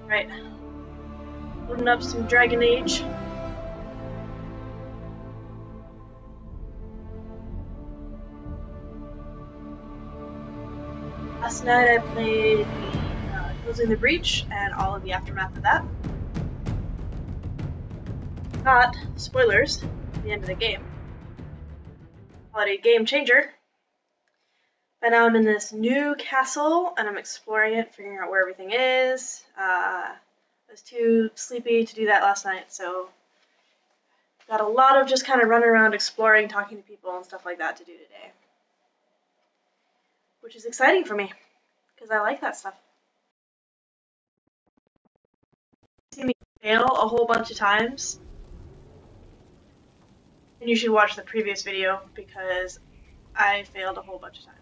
Right. Loading up some Dragon Age. Last night I played Closing the Breach and all of the aftermath of that. Not spoilers at the end of the game. Call it a game changer. But now I'm in this new castle and I'm exploring it, figuring out where everything is. I was too sleepy to do that last night, so got a lot of just kind of running around exploring, talking to people and stuff like that to do today. Which is exciting for me, because I like that stuff. You see me fail a whole bunch of times, and you should watch the previous video, because I failed a whole bunch of times.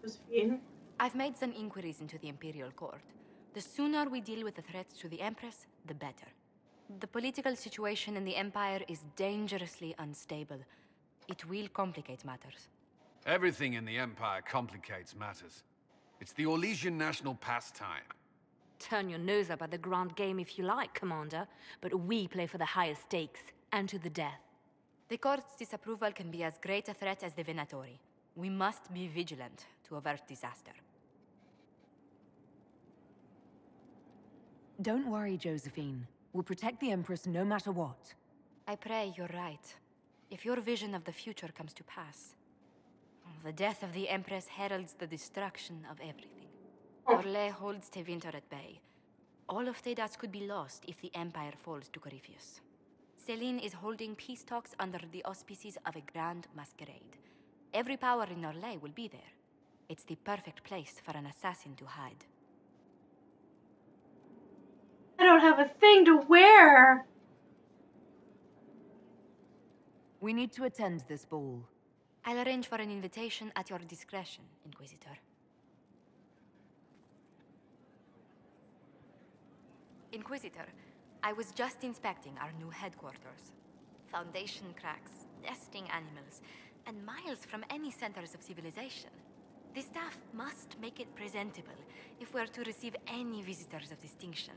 Josephine? I've made some inquiries into the Imperial Court. The sooner we deal with the threats to the Empress, the better. The political situation in the Empire is dangerously unstable. It will complicate matters. Everything in the Empire complicates matters. It's the Orlesian national pastime. Turn your nose up at the grand game if you like, Commander, but we play for the highest stakes, and to the death. The Court's disapproval can be as great a threat as the Venatori. We must be vigilant to avert disaster. Don't worry, Josephine. We'll protect the Empress no matter what. I pray you're right. If your vision of the future comes to pass, the death of the Empress heralds the destruction of everything. Orlais holds Tevinter at bay. All of Thedas could be lost if the Empire falls to Corypheus. Celine is holding peace talks under the auspices of a grand masquerade. Every power in Orlais will be there. It's the perfect place for an assassin to hide. I don't have a thing to wear! We need to attend this ball. I'll arrange for an invitation at your discretion, Inquisitor. Inquisitor, I was just inspecting our new headquarters. Foundation cracks, nesting animals, and miles from any centers of civilization. The staff must make it presentable if we're to receive any visitors of distinction.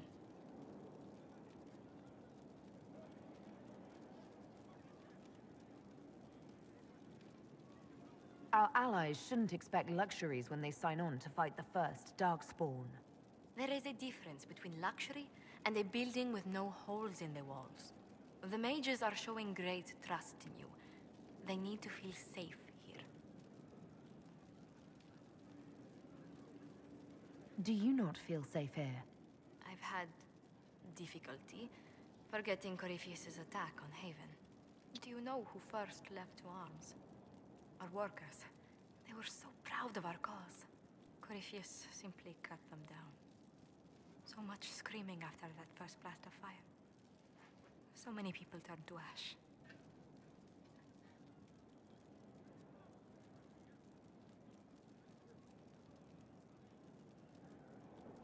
Our allies shouldn't expect luxuries when they sign on to fight the first Darkspawn. There is a difference between luxury and a building with no holes in the walls. The mages are showing great trust in you. They need to feel safe here. Do you not feel safe here? I've had difficulty forgetting Corypheus's attack on Haven. Do you know who first left to arms? Our workers. They were so proud of our cause. Corypheus simply cut them down. So much screaming after that first blast of fire. So many people turned to ash.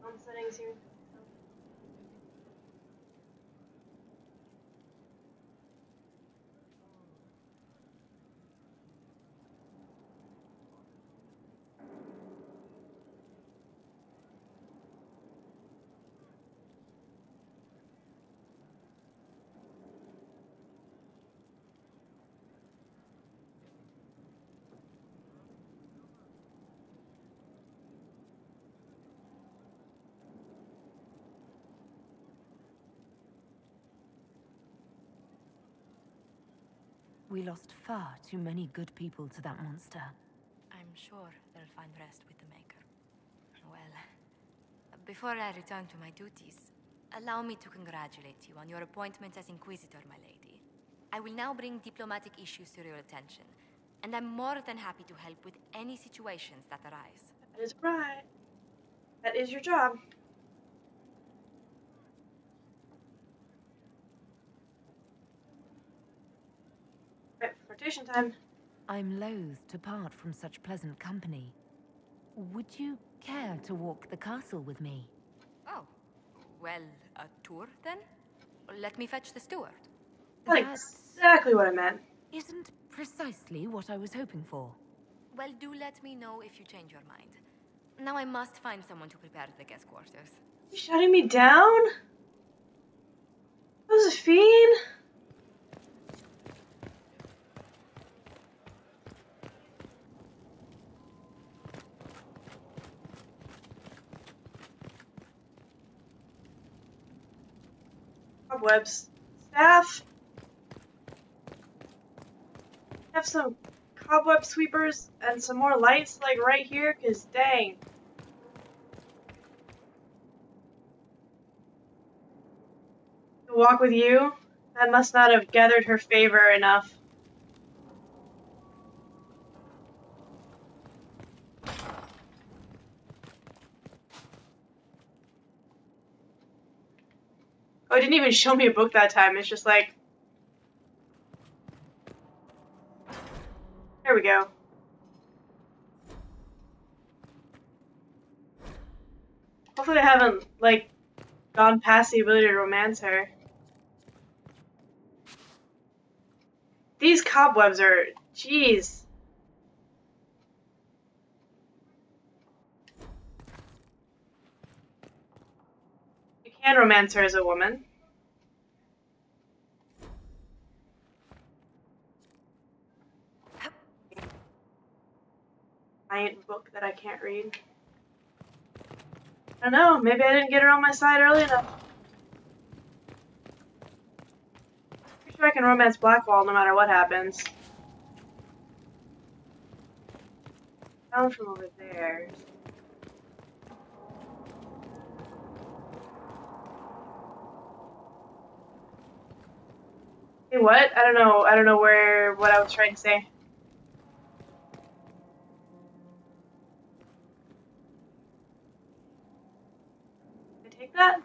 On settings here. We lost far too many good people to that monster. I'm sure they'll find rest with the Maker. Well, before I return to my duties, allow me to congratulate you on your appointment as Inquisitor, my lady. I will now bring diplomatic issues to your attention, and I'm more than happy to help with any situations that arise. That is right. That is your job. Right, flirtation time. I'm loath to part from such pleasant company. Would you care to walk the castle with me? Oh, well, a tour then? Let me fetch the steward. That's exactly what I meant. Isn't precisely what I was hoping for. Well, do let me know if you change your mind. Now I must find someone to prepare the guest quarters. You shutting me down? Josephine? Cobwebs. Staff? Have some cobweb sweepers and some more lights like right here, cause dang. To walk with you? That must not have gathered her favor enough. Oh, it didn't even show me a book that time. It's just like... There we go. Hopefully I haven't, like, gone past the ability to romance her. These cobwebs are... Jeez. You can romance her as a woman. Giant book that I can't read. I don't know, maybe I didn't get her on my side early enough. Pretty sure I can romance Blackwall no matter what happens. Down from over there. Hey, what? I don't know. I don't know what I was trying to say. Can I take that?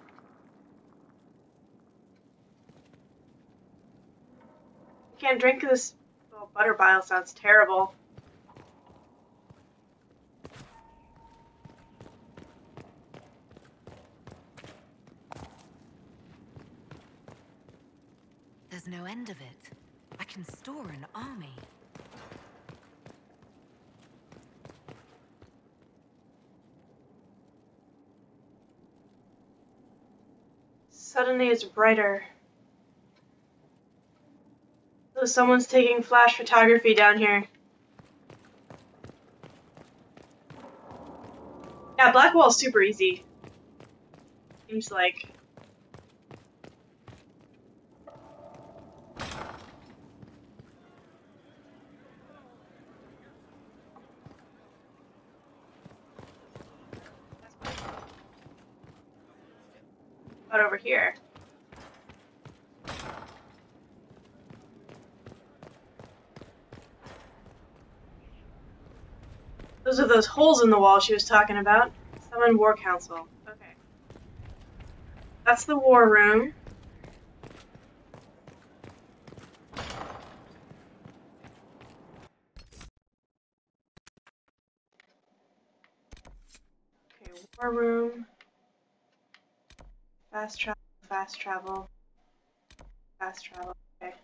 I can't drink this. Oh, butter bile sounds terrible. There's no end of it. I can store an army. Suddenly it's brighter. So someone's taking flash photography down here. Yeah, Blackwall's super easy. Seems like. But over here. Those are those holes in the wall she was talking about. Summon War Council. Okay. That's the war room. Okay, war room. Fast travel, fast travel. Fast travel, okay.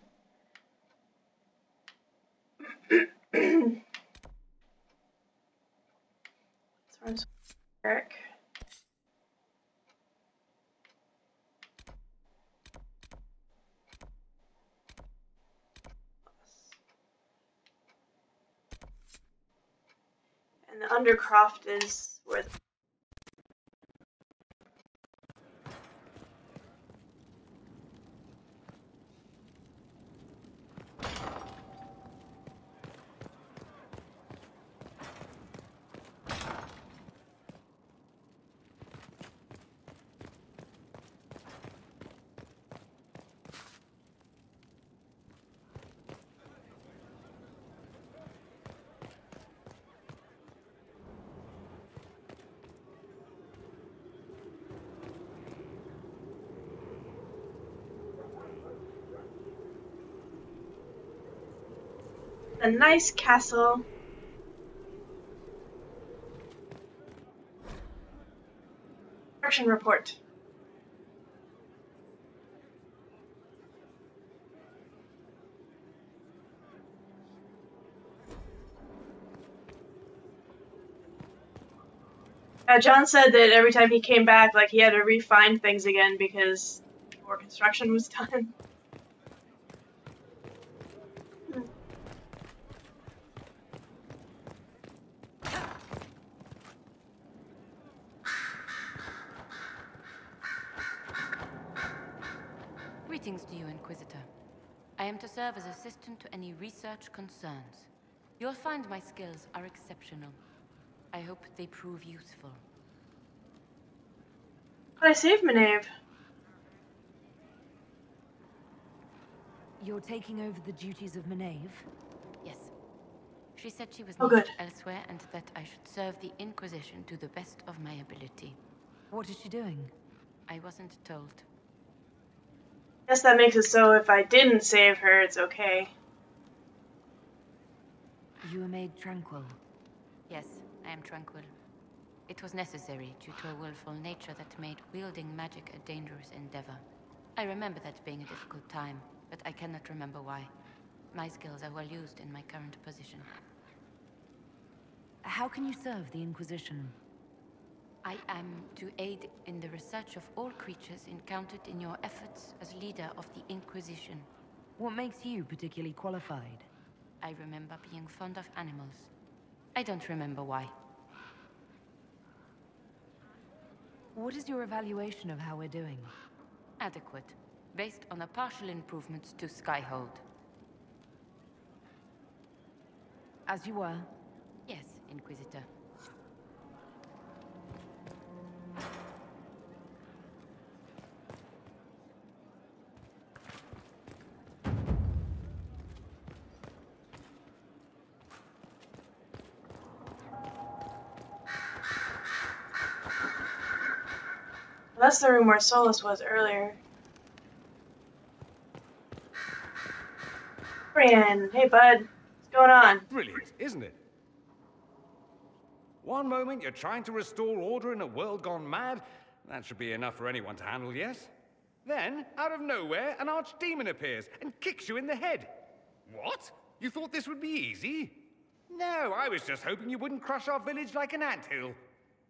Let's run Eric. And the Undercroft is where the a nice castle. Construction report. John said that every time he came back, like, he had to refine things again because more construction was done. Greetings to you, Inquisitor. I am to serve as assistant to any research concerns. You'll find my skills are exceptional. I hope they prove useful. But I saved Maeve. You're taking over the duties of Maeve? Yes. She said she was Oh, needed good. elsewhere and that I should serve the Inquisition to the best of my ability. What is she doing? I wasn't told. Guess that makes it so if I didn't save her, it's okay. You were made tranquil. Yes, I am tranquil. It was necessary due to a willful nature that made wielding magic a dangerous endeavor. I remember that being a difficult time, but I cannot remember why. My skills are well used in my current position. How can you serve the Inquisition? I am to aid in the research of all creatures encountered in your efforts as leader of the Inquisition. What makes you particularly qualified? I remember being fond of animals. I don't remember why. What is your evaluation of how we're doing? Adequate, based on the partial improvements to Skyhold. As you were? Yes, Inquisitor. That's the room where Solus was earlier. Brian, hey bud, what's going on? Brilliant, isn't it? One moment you're trying to restore order in a world gone mad. That should be enough for anyone to handle, yes? Then, out of nowhere, an archdemon appears and kicks you in the head. What? You thought this would be easy? No, I was just hoping you wouldn't crush our village like an anthill.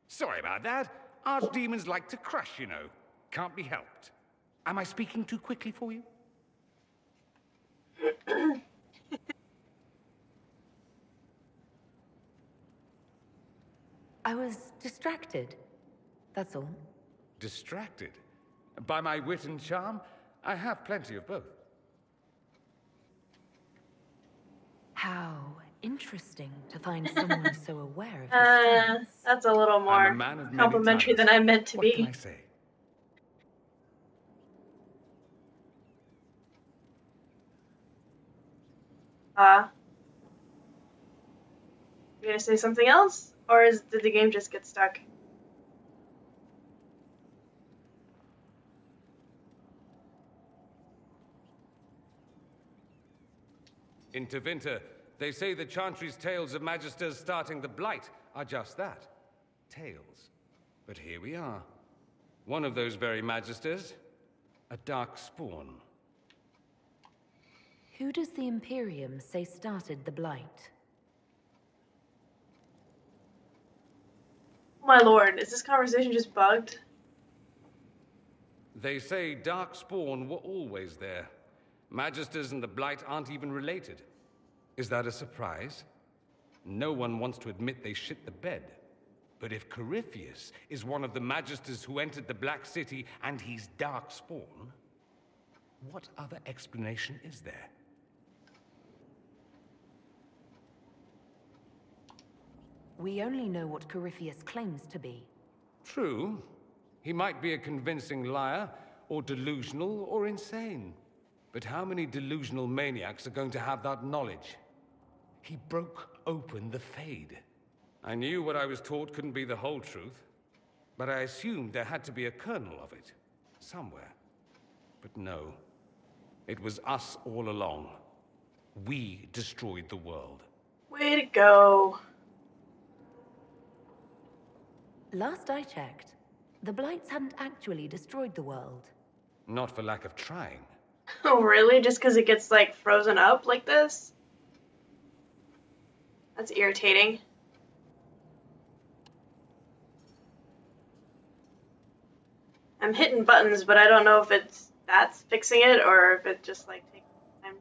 Sorry about that. Archdemons like to crush, you know. Can't be helped. Am I speaking too quickly for you? I was distracted. That's all. Distracted? By my wit and charm? I have plenty of both. How interesting to find someone so aware of his strengths. That's a little I'm more a man of many complimentary than talents. I meant to What be. can I say? You gonna say something else? Or did the game just get stuck? In Tevinter, they say the Chantry's tales of Magisters starting the Blight are just that. Tales. But here we are. One of those very Magisters. A dark spawn. Who does the Imperium say started the Blight? My lord, is this conversation just bugged? They say dark spawn were always there. Magisters and the Blight aren't even related. Is that a surprise? No one wants to admit they shit the bed. But if Corypheus is one of the Magisters who entered the Black City and he's dark spawn, what other explanation is there? We only know what Corypheus claims to be. True. He might be a convincing liar, or delusional, or insane. But how many delusional maniacs are going to have that knowledge? He broke open the Fade. I knew what I was taught couldn't be the whole truth, but I assumed there had to be a kernel of it, somewhere. But no. It was us all along. We destroyed the world. Way to go. Last I checked, The Blights hadn't actually destroyed the world. Not for lack of trying. Oh, really? Just because it gets, like, frozen up like this? That's irritating. I'm hitting buttons, but I don't know if that's fixing it or if it just, like, takes time.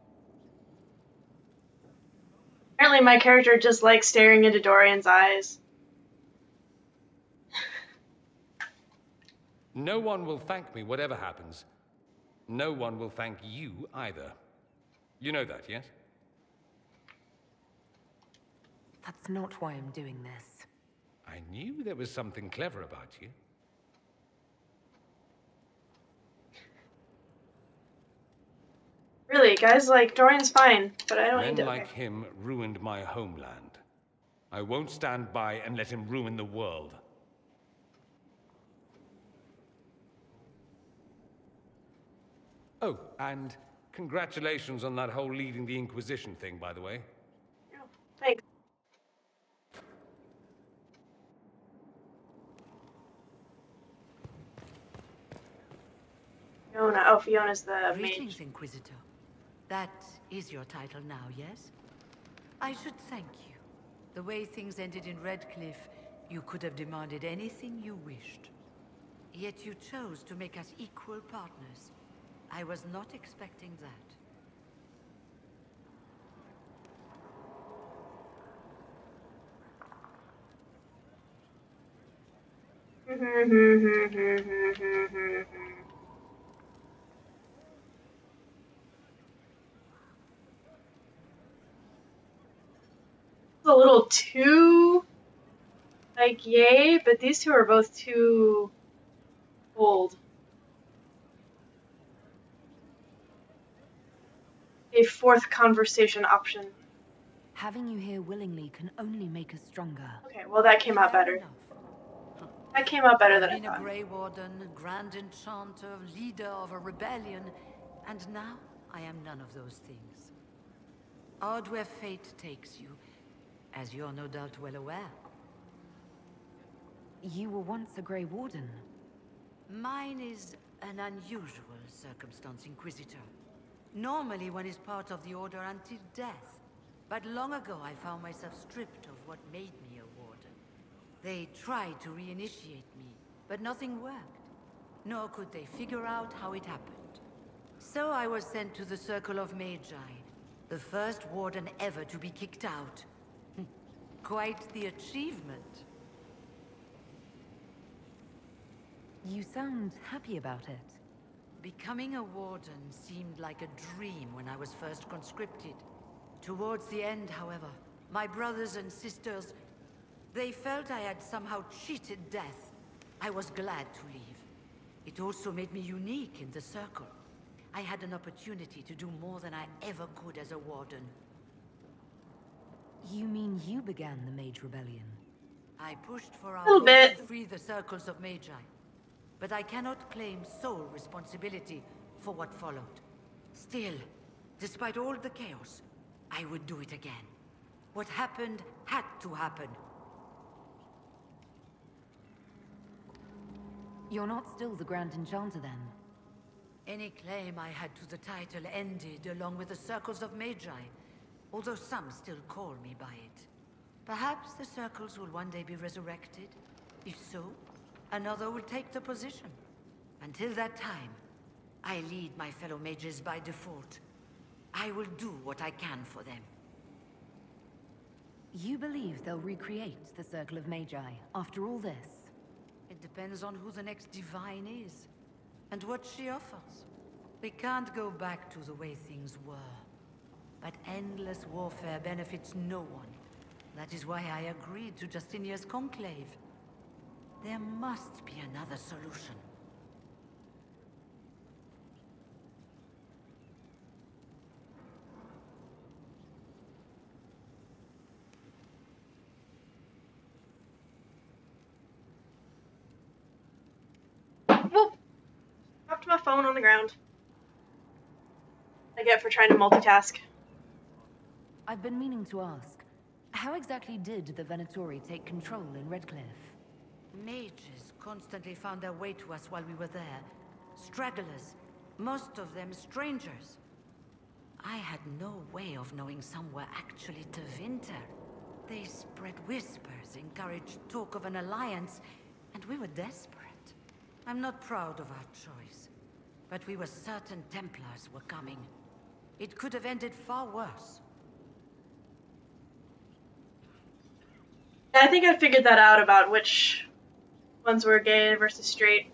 Apparently my character just likes staring into Dorian's eyes. No one will thank me whatever happens. No one will thank you either. You know that, yes? That's not why I'm doing this. I knew there was something clever about you. Really, guys, like, Dorian's fine, but I don't need to. Men like him ruined my homeland. I won't stand by and let him ruin the world. Oh, and congratulations on that whole leading the Inquisition thing, by the way. Oh, thanks. Fiona. Oh, Fiona's the Greetings, mage. Inquisitor. That is your title now, yes? I should thank you. The way things ended in Redcliffe, you could have demanded anything you wished. Yet you chose to make us equal partners. I was not expecting Mm-hmm. A little too, like, yay, but these two are both too old. A fourth conversation option. Having you here willingly can only make us stronger. Okay, well that came out better. That came out better than I I've been a thought. Grey Warden, Grand Enchanter, leader of a rebellion, and now I am none of those things. Odd where fate takes you, as you're no doubt well aware. You were once a Grey Warden. Mine is an unusual circumstance, Inquisitor. Normally one is part of the Order until death. But long ago I found myself stripped of what made me a Warden. They tried to reinitiate me, but nothing worked. Nor could they figure out how it happened. So I was sent to the Circle of Magi, the first Warden ever to be kicked out. Quite the achievement. You sound happy about it. Becoming a Warden seemed like a dream when I was first conscripted. Towards the end, however, my brothers and sisters, they felt I had somehow cheated death. I was glad to leave. It also made me unique in the Circle. I had an opportunity to do more than I ever could as a Warden. You mean you began the Mage Rebellion? I pushed for our Little hope bit. to free the Circles of Magi. But I cannot claim sole responsibility for what followed. Still, despite all the chaos, I would do it again. What happened had to happen. You're not still the Grand Enchanter then? Any claim I had to the title ended along with the Circles of Magi, although some still call me by it. Perhaps the Circles will one day be resurrected. If so, another will take the position. Until that time, I lead my fellow mages by default. I will do what I can for them. You believe they'll recreate the Circle of Magi after all this? It depends on who the next divine is, and what she offers. We can't go back to the way things were. But endless warfare benefits no one. That is why I agreed to Justinia's conclave. There must be another solution. Whoop! Dropped my phone on the ground. I get for trying to multitask. I've been meaning to ask, how exactly did the Venatori take control in Redcliffe? Mages constantly found their way to us while we were there. Stragglers, most of them strangers. I had no way of knowing some were actually Tevinter. They spread whispers, encouraged talk of an alliance, and we were desperate. I'm not proud of our choice, but we were certain Templars were coming. It could have ended far worse. I think I figured that out about which ones were gay versus straight.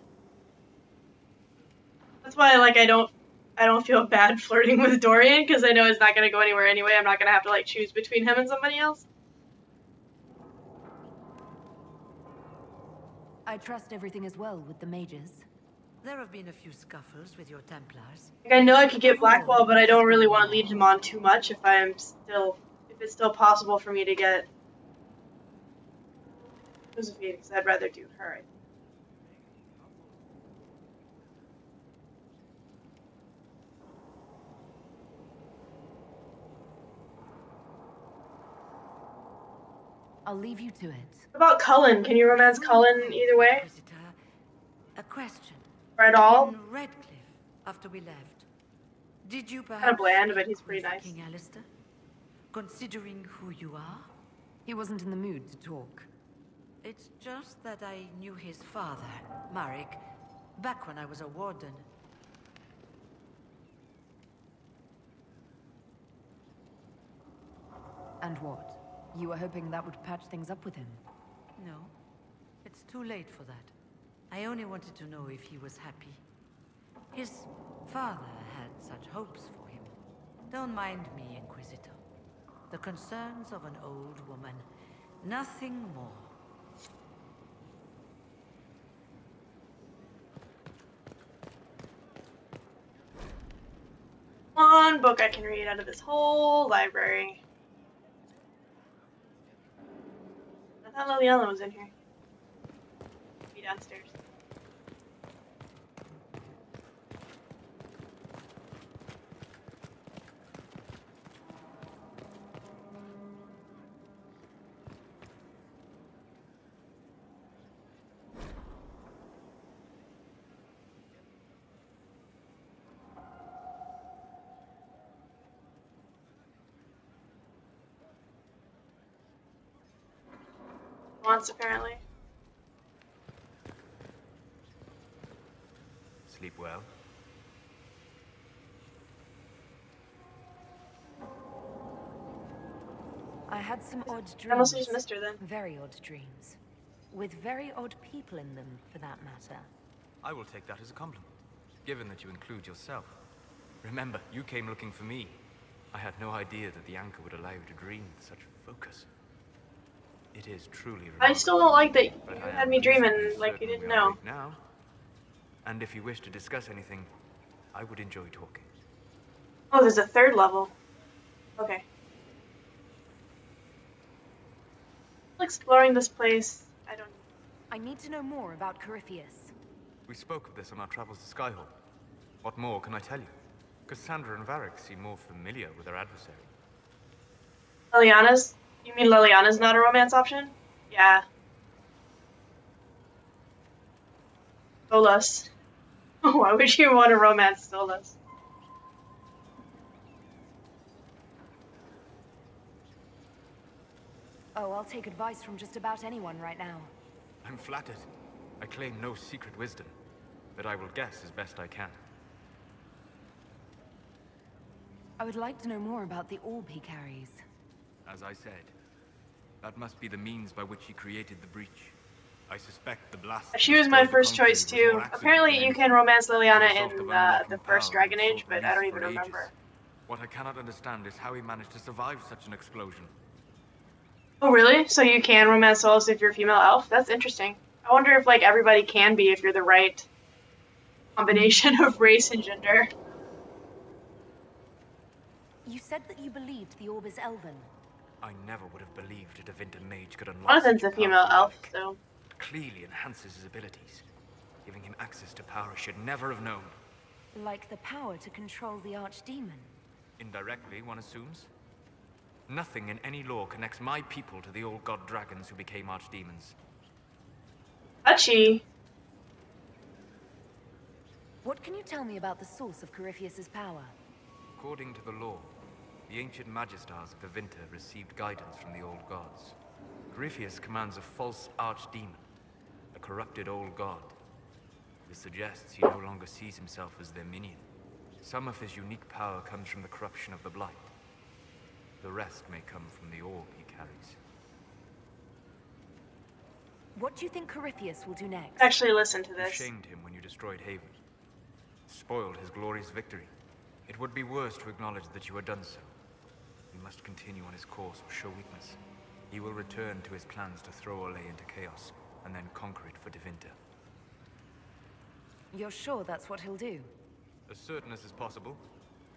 That's why, like, I don't feel bad flirting with Dorian, because I know it's not gonna go anywhere anyway. I'm not gonna have to, like, choose between him and somebody else. I trust everything is well with the mages. There have been a few scuffles with your Templars. Like, I know I could get Blackwall, but I don't really want to lead him on too much if it's still possible for me to get Josephine, because I'd rather do her, I think. I'll leave you to it. What about Cullen? Can you romance Cullen either way? A question. Or at all? In Redcliffe, after we left, did you perhaps Kind of bland, but he's pretty nice. King Alistair? Considering who you are? He wasn't in the mood to talk. It's just that I knew his father, Marek, back when I was a warden. And what? You were hoping that would patch things up with him? No, it's too late for that. I only wanted to know if he was happy. His father had such hopes for him. Don't mind me, Inquisitor. The concerns of an old woman. Nothing more. One book I can read out of this whole library. I thought Liliana was in here. Be downstairs. Once, apparently. Sleep well. I had some odd dreams. I must have just missed her then. Very odd dreams. With very odd people in them, for that matter. I will take that as a compliment, given that you include yourself. Remember, you came looking for me. I had no idea that the anchor would allow you to dream with such focus. It is truly remarkable. I still don't like that you had me dreaming like you didn't know. Now, and if you wish to discuss anything, I would enjoy talking. Oh, there's a third level. Okay. Exploring this place, I need to know more about Corypheus. We spoke of this on our travels to Skyhold. What more can I tell you? Cassandra and Varric seem more familiar with their adversary. Liliana's? You mean Liliana's not a romance option? Yeah. Stolas. Why would you want to romance Stolas? Oh, I'll take advice from just about anyone right now. I'm flattered. I claim no secret wisdom, but I will guess as best I can. I would like to know more about the orb he carries. As I said, that must be the means by which he created the breach. I suspect the blast... She was my first choice too. Apparently you can romance Liliana in the first Dragon Age, but I don't even remember. What I cannot understand is how he managed to survive such an explosion. Oh really? So you can romance Stolas if you're a female elf? That's interesting. I wonder if like everybody can be if you're the right combination of race and gender. You said that you believed the orb is elven. I never would have believed a Tevinter mage could unlock Jonathan's a female elf, so... It clearly enhances his abilities, giving him access to power he should never have known. Like the power to control the archdemon. Indirectly, one assumes. Nothing in any law connects my people to the old god dragons who became archdemons. Touchy. What can you tell me about the source of Corypheus's power? According to the law, the ancient Magistars of Tevinter received guidance from the old gods. Corypheus commands a false archdemon, a corrupted old god. This suggests he no longer sees himself as their minion. Some of his unique power comes from the corruption of the blight. The rest may come from the orb he carries. What do you think Corypheus will do next? Actually, listen to You this. shamed him when you destroyed Haven. Spoiled his glorious victory. It would be worse to acknowledge that you had done so. You must continue on his course or show weakness. He will return to his plans to throw Olay into chaos, and then conquer it for Tevinter. You're sure that's what he'll do? As certain as is possible.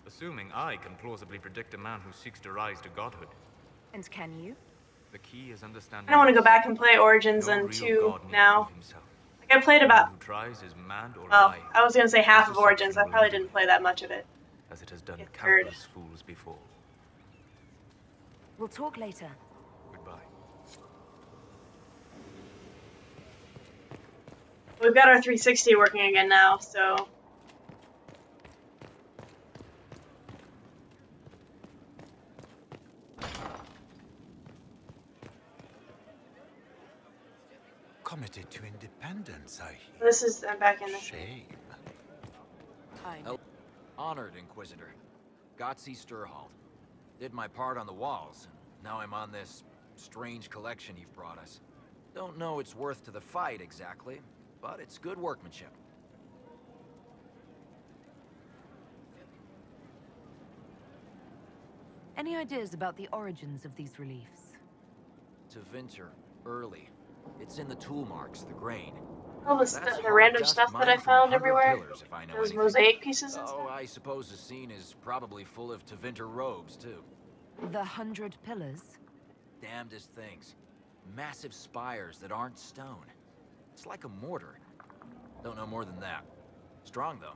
Assuming I can plausibly predict a man who seeks to rise to godhood. And can you? The key is understanding. I don't want to go back and play Origins no and real 2 god needs now. to prove himself. Like, I played about... Who tries is mad or Well, lying. I was going to say half This of Origins. I assumption probably will didn't play that much of it. as it has done Get third. countless fools before. We'll talk later. Goodbye. We've got our 360 working again now, so... Committed to independence, I hear. This is... I'm back in this. Shame. Honored, Inquisitor. Got see Skyhold. Did my part on the walls, and now I'm on this strange collection you've brought us. Don't know it's worth to the fight exactly, but it's good workmanship. Any ideas about the origins of these reliefs? Tevinter, early. It's in the tool marks, the grain. All the, the random stuff that I found everywhere. Those mosaic pieces and Oh, stuff. I suppose the scene is probably full of Tevinter robes, too. The 100 Pillars? Damnedest things. Massive spires that aren't stone. It's like a mortar. Don't know more than that. Strong, though.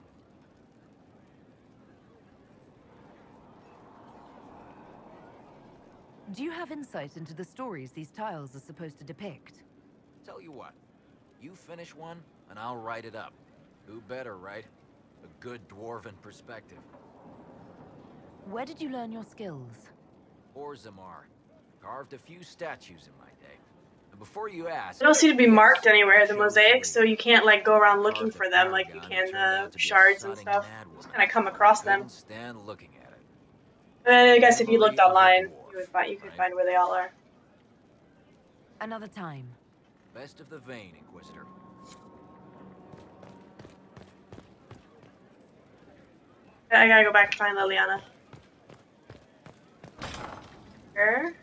Do you have insight into the stories these tiles are supposed to depict? Tell you what. You finish one, and I'll write it up. Who better, right? A good dwarven perspective. Where did you learn your skills? Orzammar. Carved a few statues in my day. And before you ask... They don't seem to be marked anywhere, the mosaics, so you can't, like, go around looking for them like you can the shards and stuff. Just kind of come across them. Stand looking at it. And I guess if you looked online, you could find where they all are. Another time. Best of the vein, Inquisitor. I gotta go back to find Liliana. Her.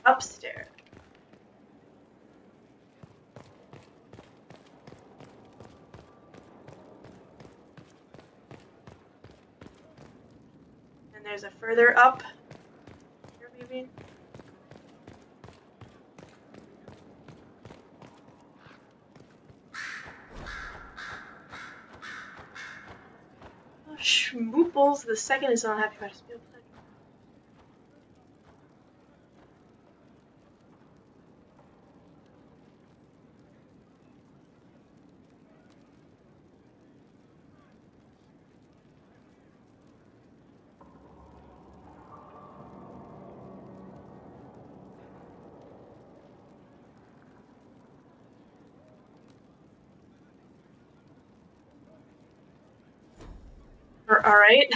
Upstairs. And there's a further up. Here, maybe. Schmooples, the second is not happy about his meal plan. All right.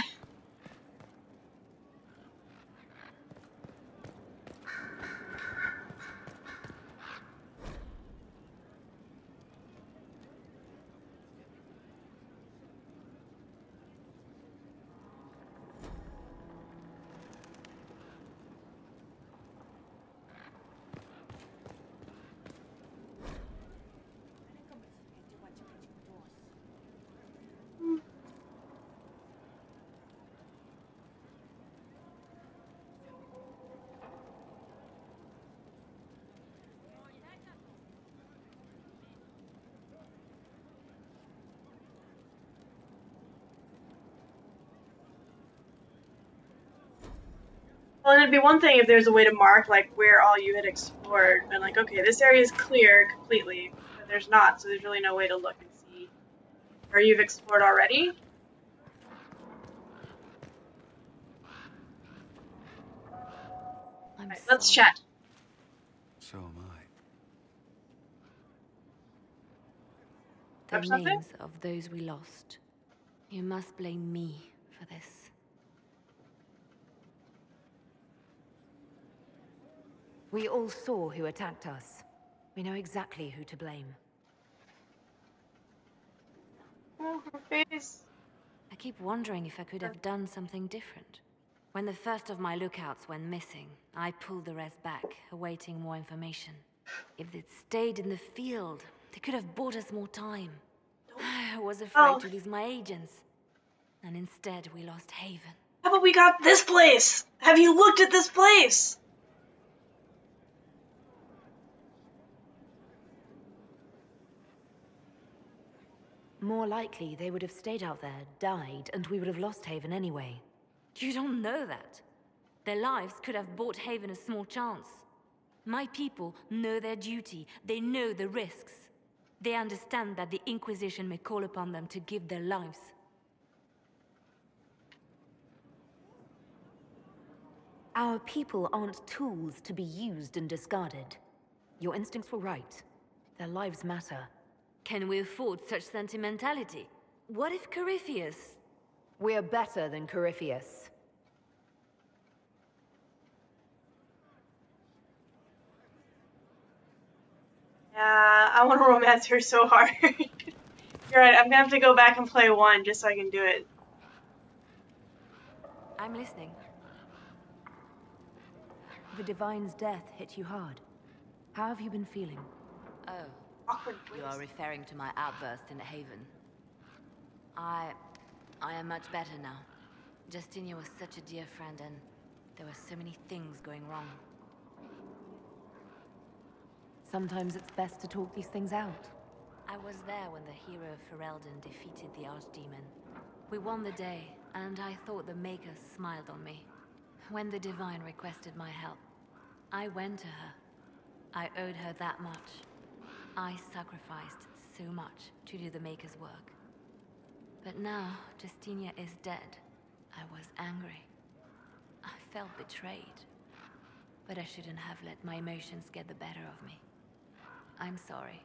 Well, it'd be one thing if there's a way to mark like where all you had explored, and like, okay, this area is clear completely, but there's not, so there's really no way to look and see where you've explored already. Right, let's chat. So am I. The names of those we lost. You must blame me for this. We all saw who attacked us. We know exactly who to blame. Oh, her face. I keep wondering if I could have done something different. When the first of my lookouts went missing, I pulled the rest back, awaiting more information. If they'd stayed in the field, they could have bought us more time. I was afraid to lose my agents. And instead, we lost Haven. How about we got this place? Have you looked at this place? More likely, they would have stayed out there, died, and we would have lost Haven anyway. You don't know that. Their lives could have bought Haven a small chance. My people know their duty. They know the risks. They understand that the Inquisition may call upon them to give their lives. Our people aren't tools to be used and discarded. Your instincts were right. Their lives matter. Can we afford such sentimentality? What if Corypheus... We're better than Corypheus. Yeah, I want to romance her so hard. You're right, I'm gonna have to go back and play 1 just so I can do it. I'm listening. The Divine's death hit you hard. How have you been feeling? Oh, Awkward you are referring to my outburst in Haven. I am much better now. Justinia was such a dear friend, and there were so many things going wrong. Sometimes it's best to talk these things out. I was there when the hero of Ferelden defeated the Archdemon. We won the day, and I thought the Maker smiled on me. When the Divine requested my help, I went to her. I owed her that much. I sacrificed so much to do the Maker's work. But now, Justinia is dead. I was angry. I felt betrayed. But I shouldn't have let my emotions get the better of me. I'm sorry.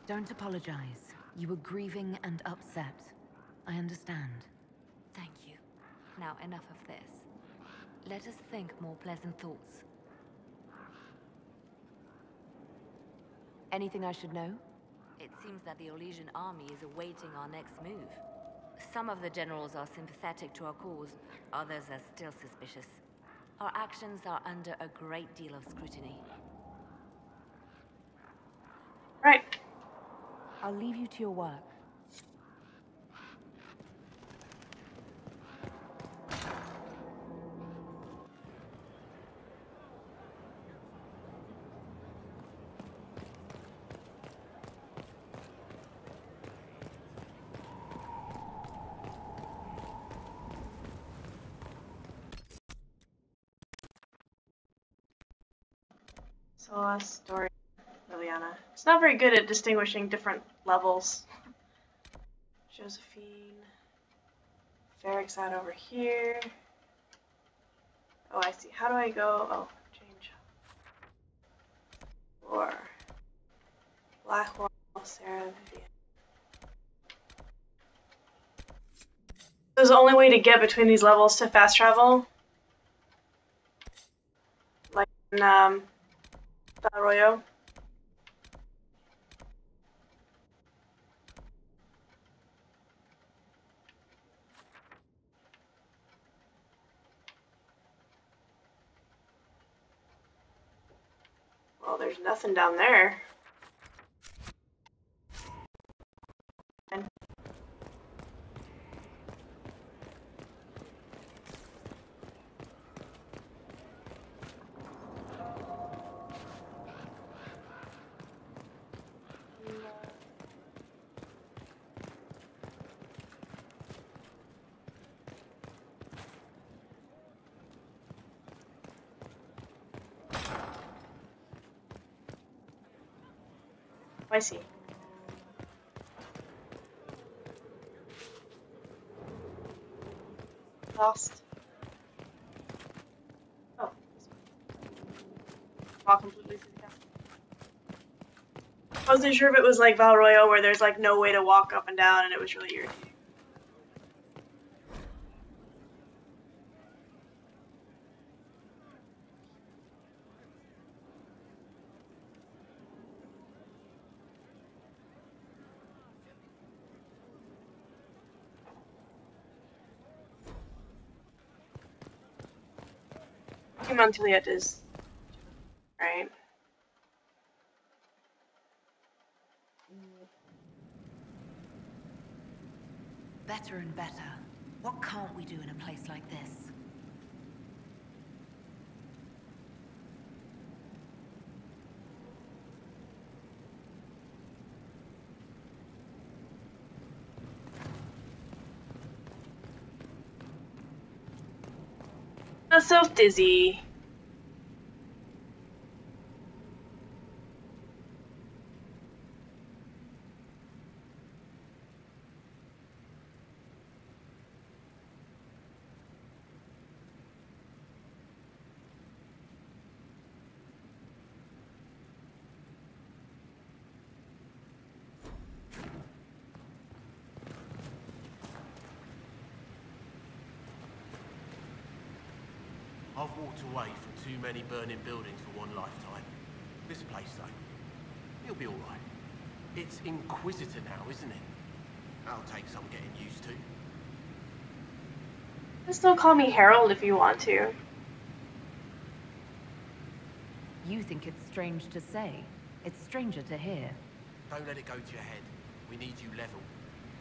Don't apologize. You were grieving and upset. I understand. Thank you. Now enough of this. Let us think more pleasant thoughts. Anything I should know? It seems that the Orlesian army is awaiting our next move. Some of the generals are sympathetic to our cause, others are still suspicious. Our actions are under a great deal of scrutiny. Right. I'll leave you to your work. So, story, Liliana. It's not very good at distinguishing different levels. Josephine. Ferric's out over here. Oh, I see. How do I go? Oh, change. Or Blackwall, Sarah, Vivian. So is the only way to get between these levels to fast travel? Like in Battle Royale? Well, there's nothing down there. I see. Lost. Oh. Walk completely through the castle. I wasn't sure if it was like Val Royale where there's like no way to walk up and down and it was really irritating. Monteliet is right. Better and better. What can't we do in a place like this? Not so dizzy. I've walked away from too many burning buildings for one lifetime. This place, though, it'll be all right. It's Inquisitor now, isn't it? That'll take some getting used to. Just don't call me Harold if you want to. You think it's strange to say. It's stranger to hear. Don't let it go to your head. We need you level.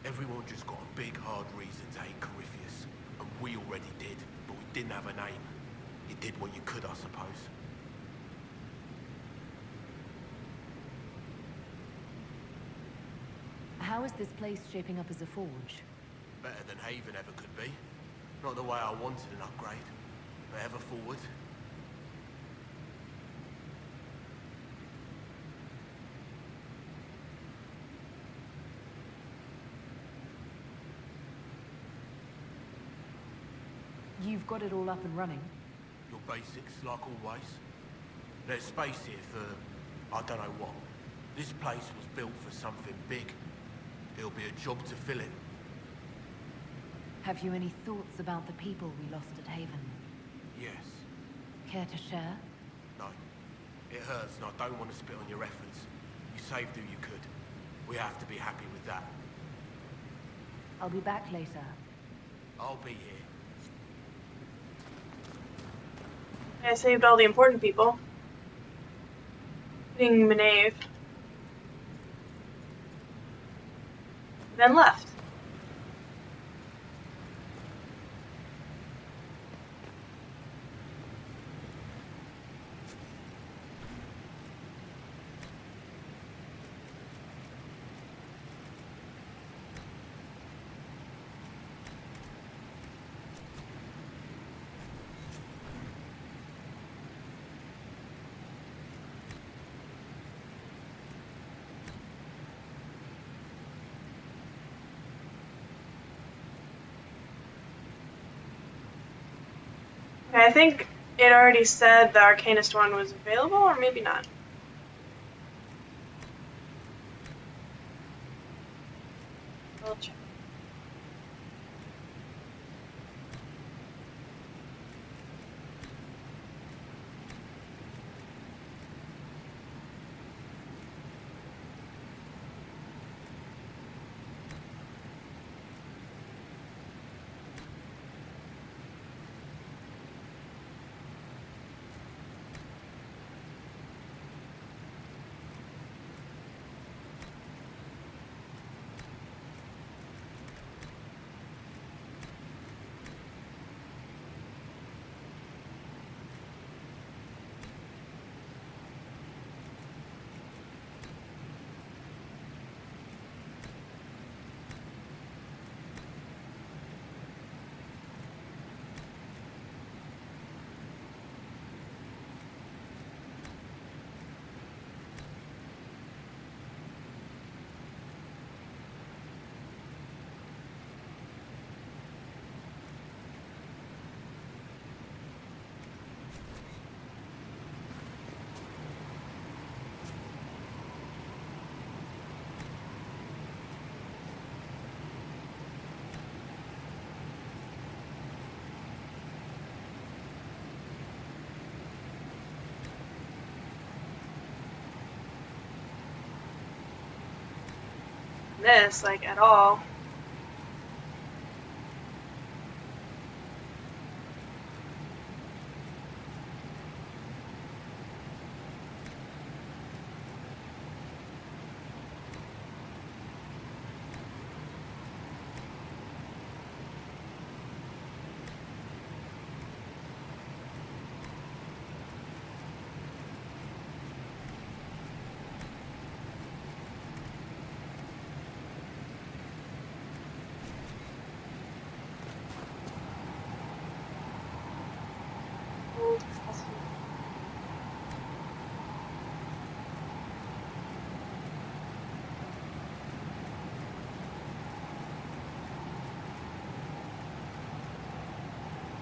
Everyone just got a big, hard reason to hate Corypheus. And we already did, but we didn't have a name. You did what you could, I suppose. How is this place shaping up as a forge? Better than Haven ever could be. Not the way I wanted an upgrade, but ever forward. You've got it all up and running. Your basics, like always. There's space here for, I don't know what. This place was built for something big. It'll be a job to fill it. Have you any thoughts about the people we lost at Haven? Yes. Care to share? No. It hurts and I don't want to spit on your efforts. You saved who you could. We have to be happy with that. I'll be back later. I'll be here. I saved all the important people. Including Maeve. Then left. I think it already said the Arcanist one was available, or maybe not. I'll check. this, like, at all.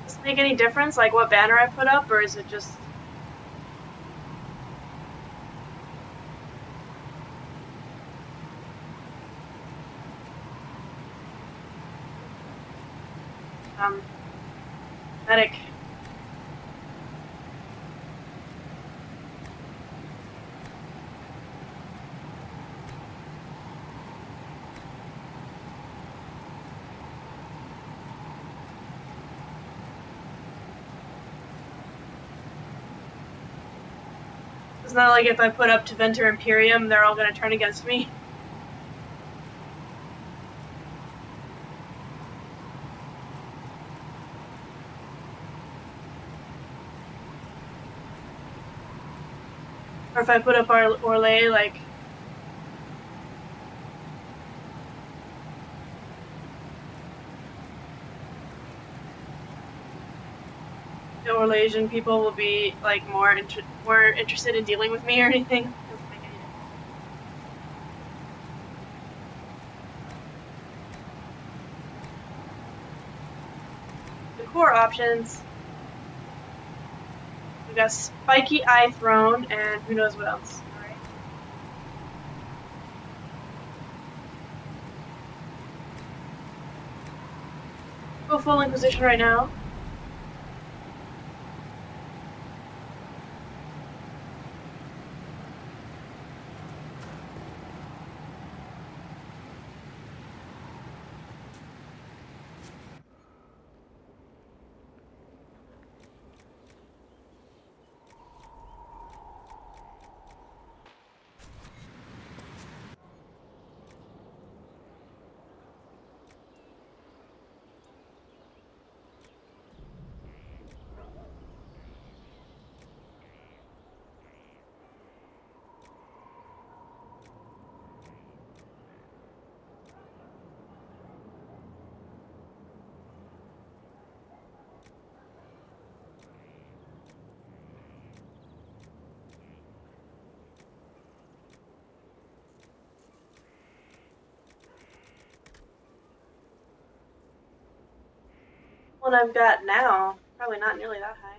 Does it make any difference, like, what banner I put up, or is it just... medic. It's not like if I put up to Venter Imperium, they're all gonna turn against me. Or if I put up Orlais, like... the Orlaisian people will be, like, more interested in dealing with me or anything. Doesn't make any difference. The core options... we got Spiky Eye Throne, and who knows what else. Alright. Go full Inquisition right now. What I've got now, probably not nearly that high.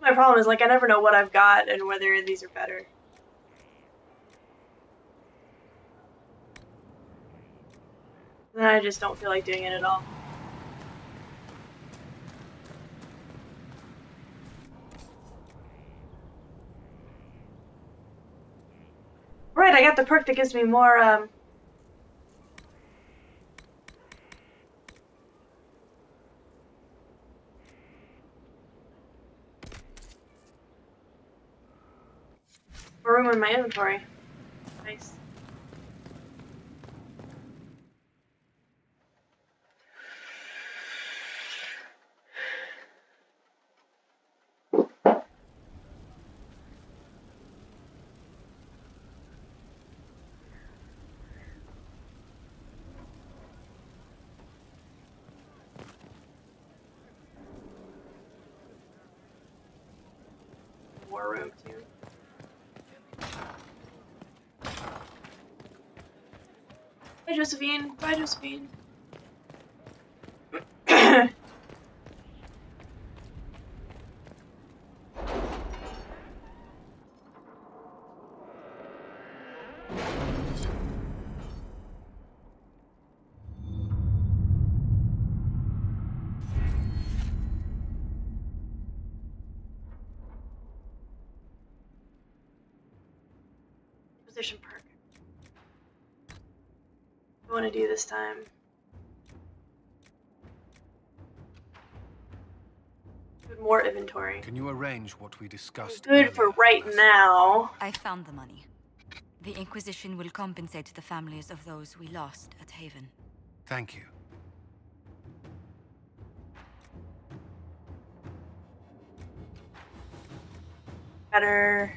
My problem is, like, I never know what I've got and whether these are better. And I just don't feel like doing it at all. Right, I got the perk that gives me more, more room in my inventory. Nice. More room too. Bye, Josephine. Bye, Josephine. Inquisition perk. What I want to do this time? More inventory. Can you arrange what we discussed? Good for right now. I found the money. The Inquisition will compensate the families of those we lost at Haven. Thank you. Better.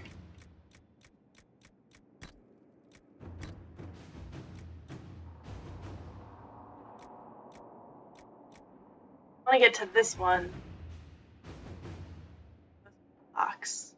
I want to get to this one. Box.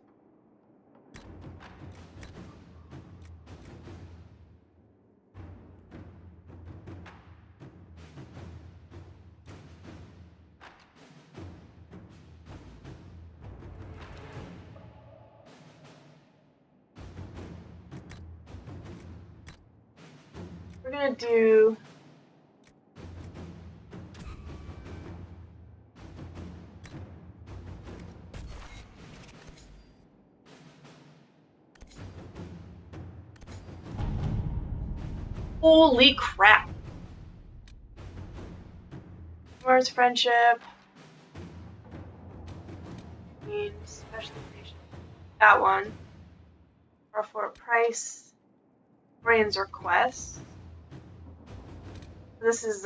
We're gonna do holy crap. Mars friendship. Means specialization. That one. Or for a price. Brian's request. This is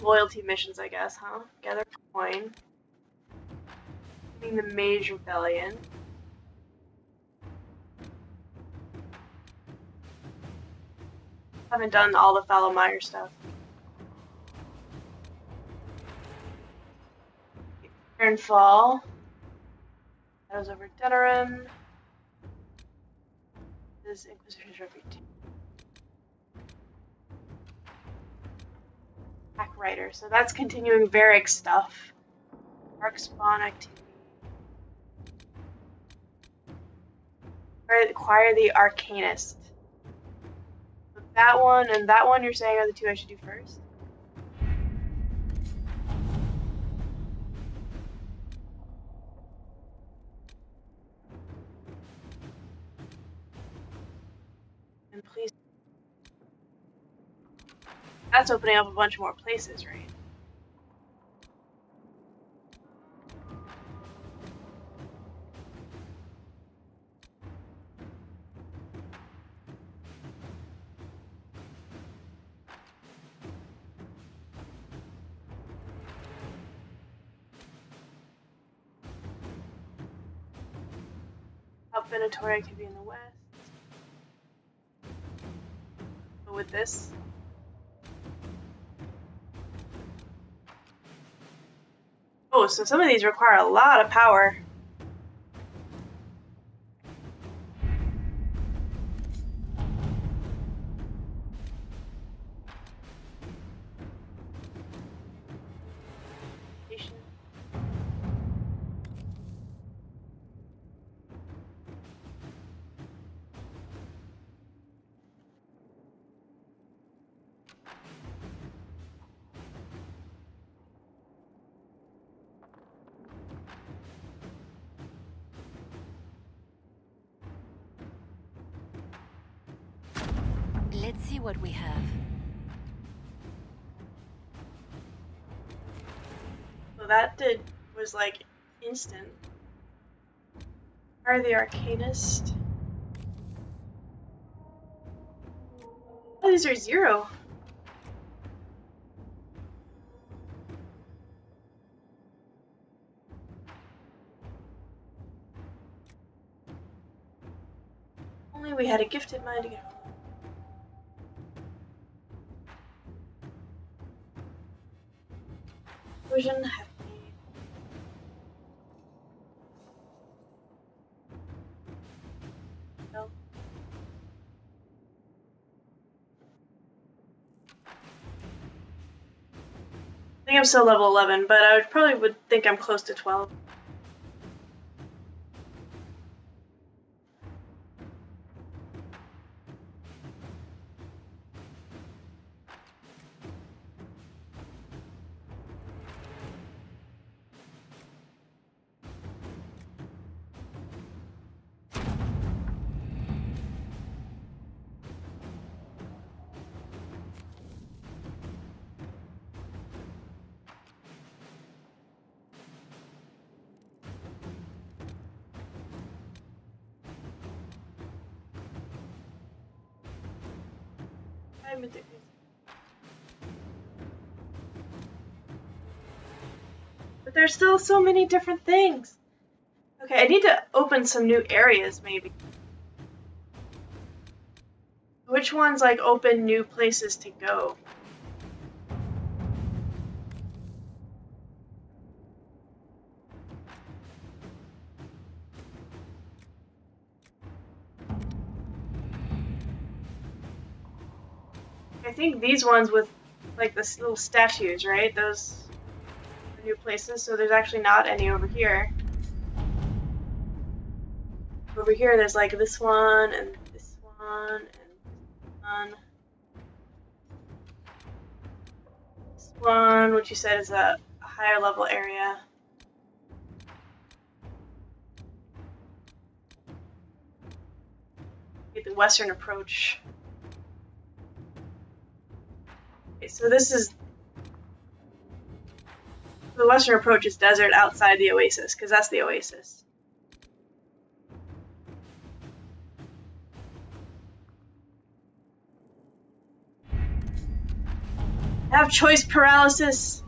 loyalty missions, I guess, huh? Gather coin. Being the Mage Rebellion. Haven't done all the Fallomeyer stuff. Ironfall. That was over Denerim. This is Inquisition's reputation. Hack Writer. So that's continuing Varric stuff. Dark Spawn activity. Acquire the Arcanist. That one and that one you're saying are the two I should do first? And please. That's opening up a bunch more places, right? Venatori could be in the west. But with this. Oh, so some of these require a lot of power. Let's see what we have. So that was like instant. Are the Arcanist? Oh, these are 0. Only we had a gifted mind to get. Vision happy. No. I think I'm still level 11, but I would think I'm close to 12. But there's still so many different things. Okay, I need to open some new areas, maybe. Which ones, like, open new places to go? I think these ones with, like, the little statues, right? Those are new places, so there's actually not any over here. Over here, there's, like, this one, and this one, and this one. This one, which you said is a higher level area. Get the western approach. Okay, so this is the western approach is desert outside the oasis, because that's the oasis. I have choice paralysis.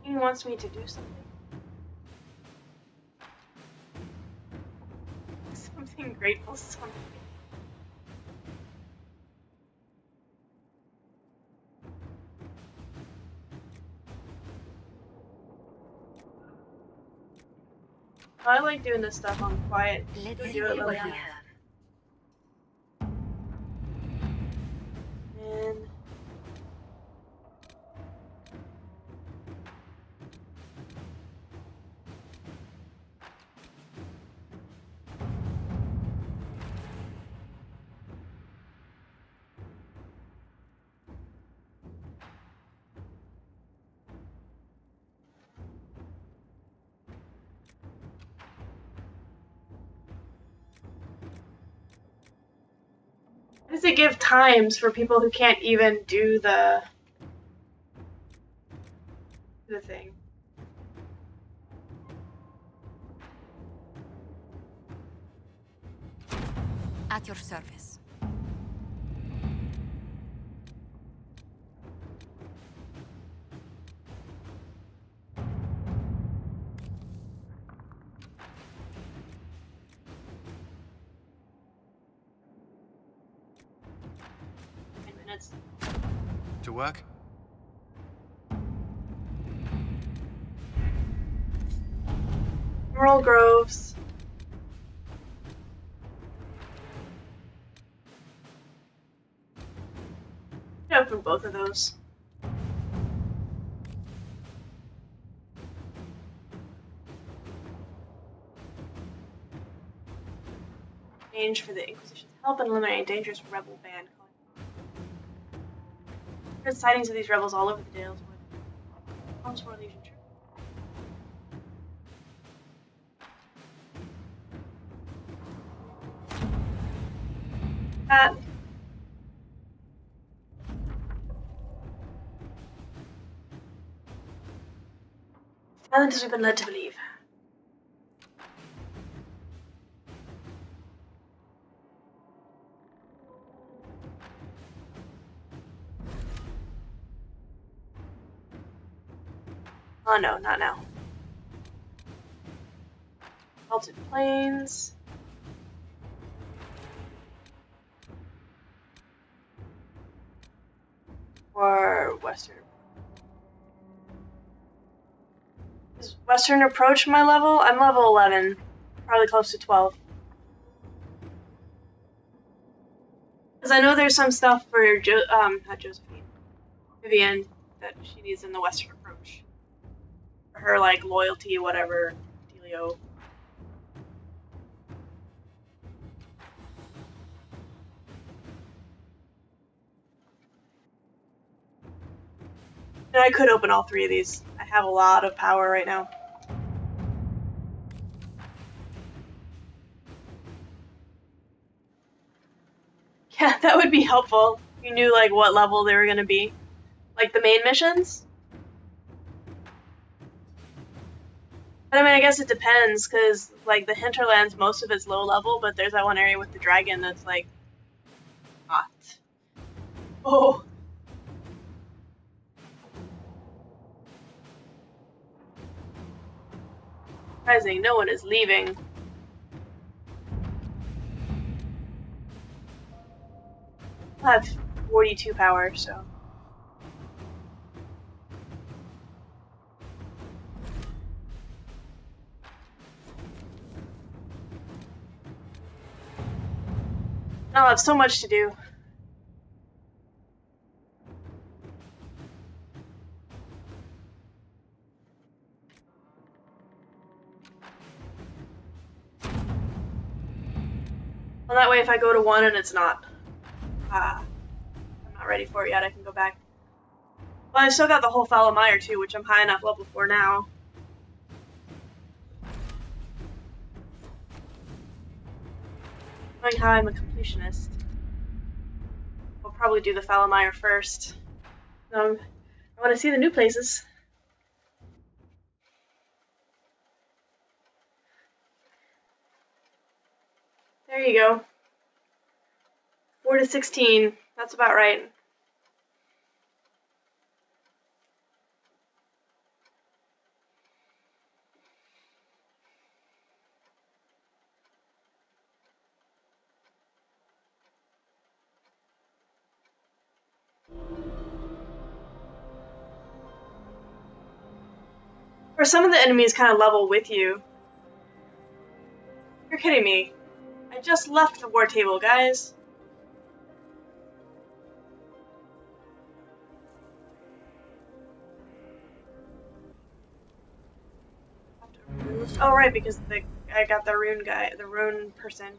He wants me to do something. Something grateful, something. I like doing this stuff on quiet. Let's do it like have. And how does it give times for people who can't even do the thing? At your service. To work? Emerald Groves. Open both of those. Change for the Inquisition's help in eliminating dangerous rebel band. There's sightings of these rebels all over the Daleswood. Almost more Legion troops. Violent as we've been led to believe. Oh no, not now. Salted Plains. Or Western. Is Western Approach my level? I'm level 11. Probably close to 12. Because I know there's some stuff for not Josephine, Vivian, that she needs in the Western Approach. her, like, loyalty, whatever, dealio. And I could open all 3 of these. I have a lot of power right now. Yeah, that would be helpful. You knew, like, what level they were gonna be. Like, the main missions? But I mean, I guess it depends, because, like, the hinterlands, most of it's low level, but there's that one area with the dragon that's, like, not. Oh! Surprising, no one is leaving. I have 42 power, so. I'll have so much to do. Well, that way if I go to 1 and it's not, I'm not ready for it yet, I can go back. Well, I still got the whole Falomire too, which I'm high enough level for now. Knowing how I'm a completionist. I'll probably do the Falomire first. I want to see the new places. There you go. 4 to 16. That's about right. Or some of the enemies kind of level with you. You're kidding me. I just left the war table, guys. Oh, right, because I got the rune guy, the rune person.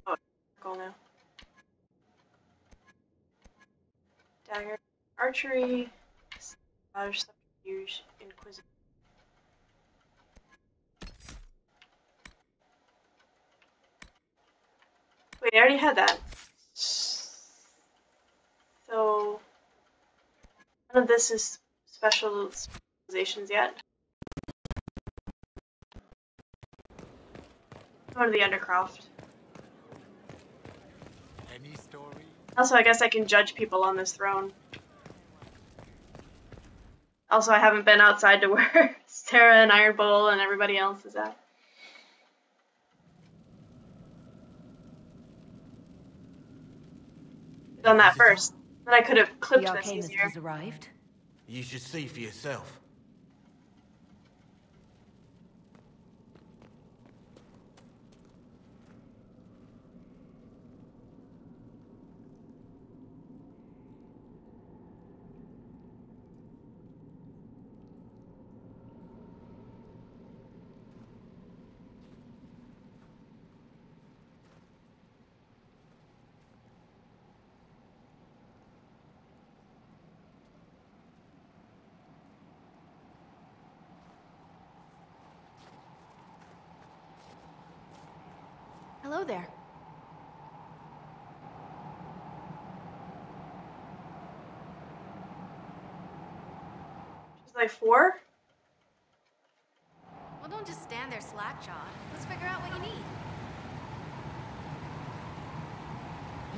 Oh, go now. Dagger, archery, subterfuge, inquisition. Wait, I already had that. So none of this is special specializations yet. Go to the Undercroft. Any story? Also, I guess I can judge people on this throne. Also, I haven't been outside to where Sarah and Iron Bull and everybody else is at. Done that first. Then I could have clipped The this Arcanist easier. has arrived. You should see for yourself. Hello there. She's like 4? Well, don't just stand there slack-jawed. Let's figure out what you need.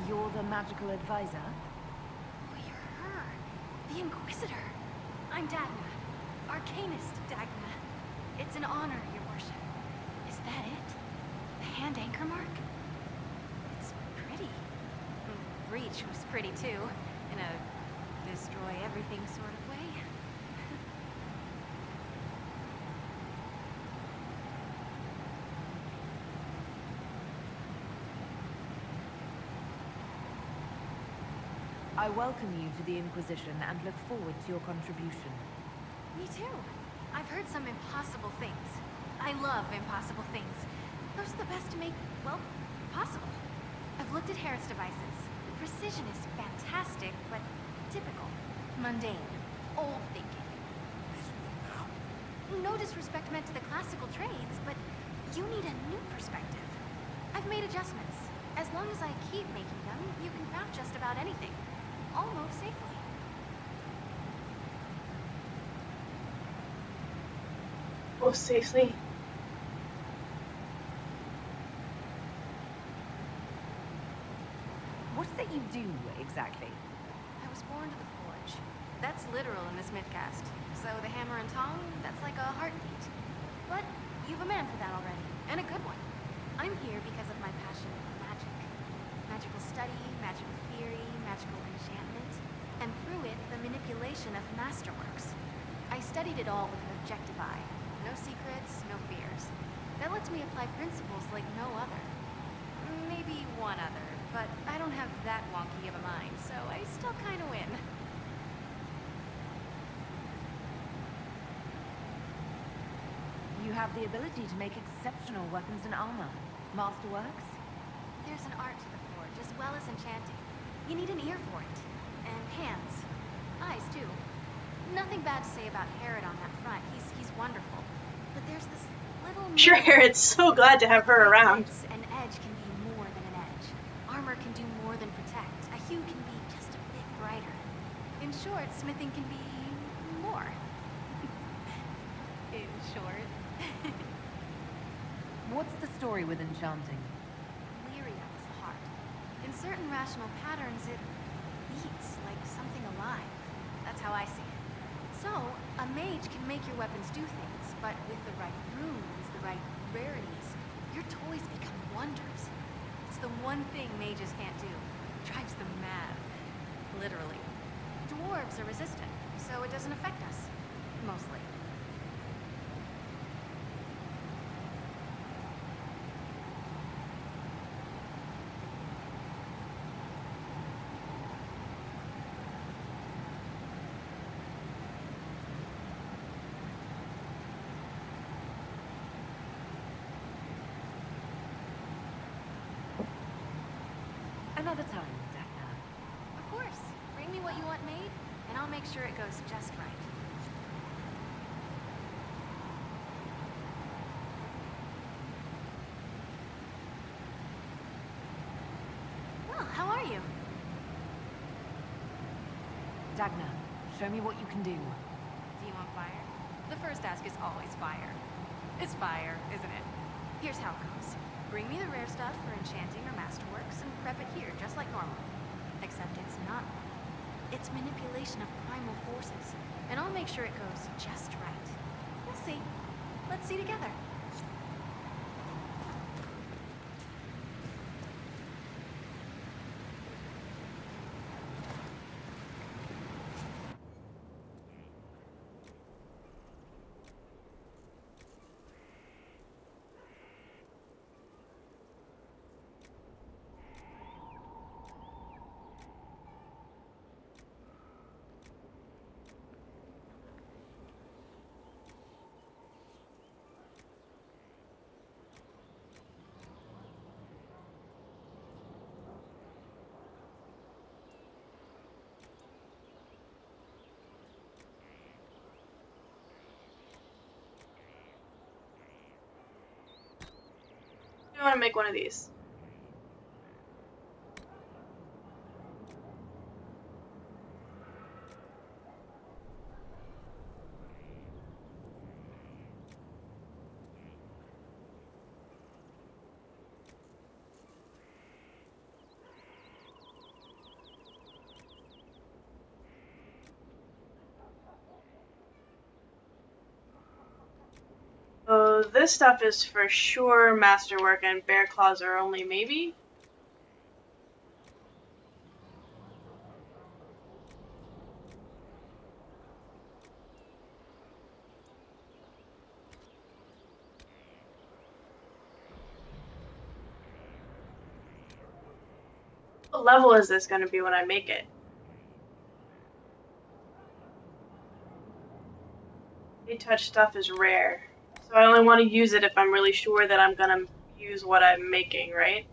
You're the magical advisor? Oh, you're her. The Inquisitor. I'm Dagna. Arcanist Dagna. It's an honor, your worship. Is that it? The hand anchor mark? It's pretty. The breach was pretty too, in a destroy everything sort of way. I welcome you to the Inquisition and look forward to your contribution. Me too. I've heard some impossible things. I love impossible things. Those are the best to make, well, possible. I've looked at Harris devices. The precision is fantastic, but typical. Mundane. Old thinking. No disrespect meant to the classical trades, but you need a new perspective. I've made adjustments. As long as I keep making them, you can craft just about anything. Almost safely. Oh, safely. What is it you do, exactly? I was born to the forge. That's literal in this mythcast. So the hammer and tong, that's like a heartbeat. But you've a man for that already, and a good one. I'm here because of my passion for magic. Magical study, magical theory, magical enchantment, and through it, the manipulation of masterworks. I studied it all with an objective eye. No secrets, no fears. That lets me apply principles like no other. Maybe one other, but I don't have that wonky of a mind, so I still kind of win. You have the ability to make exceptional weapons and armor. Masterworks? There's an art to the forge, as well as enchanting. You need an ear for it. And hands. Eyes, too. Nothing bad to say about Herod on that front. He's wonderful. But there's this little... Sure, Herod's so glad to have her around. An edge can be more than an edge. Armor can do more than protect. A hue can be just a bit brighter. In short, smithing can be... more. In short. What's the story with enchanting? Lyria is the heart. In certain rational patterns, it beats like something alive. That's how I see it. So, a mage can make your weapons do things, but with the right runes, the right rarities, your toys become wonders. It's the one thing mages can't do. It drives them mad. Literally. Dwarves are resistant, so it doesn't affect us. Mostly. Another time, Dagna. Of course. Bring me what you want made, and I'll make sure it goes just right. Well, how are you? Dagna, show me what you can do. Do you want fire? The first ask is always fire. It's fire, isn't it? Here's how it goes. Bring me the rare stuff for enchanting or masterworks and prep it here, just like normal. Except it's not normal. It's manipulation of primal forces, and I'll make sure it goes just right. We'll see. Let's see together. I want to make one of these. So this stuff is for sure masterwork and bear claws are only maybe? What level is this going to be when I make it? Touch stuff is rare, so I only want to use it if I'm really sure that I'm gonna use what I'm making, right?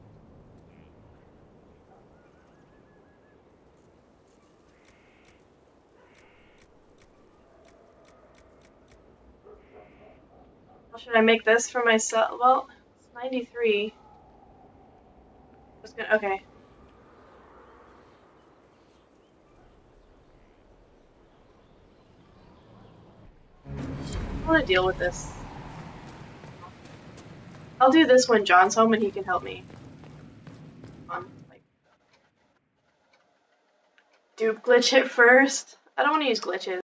Should I make this for myself? Well, it's 93. Okay. I want to deal with this. I'll do this when John's home and he can help me. Dupe glitch it first. I don't want to use glitches.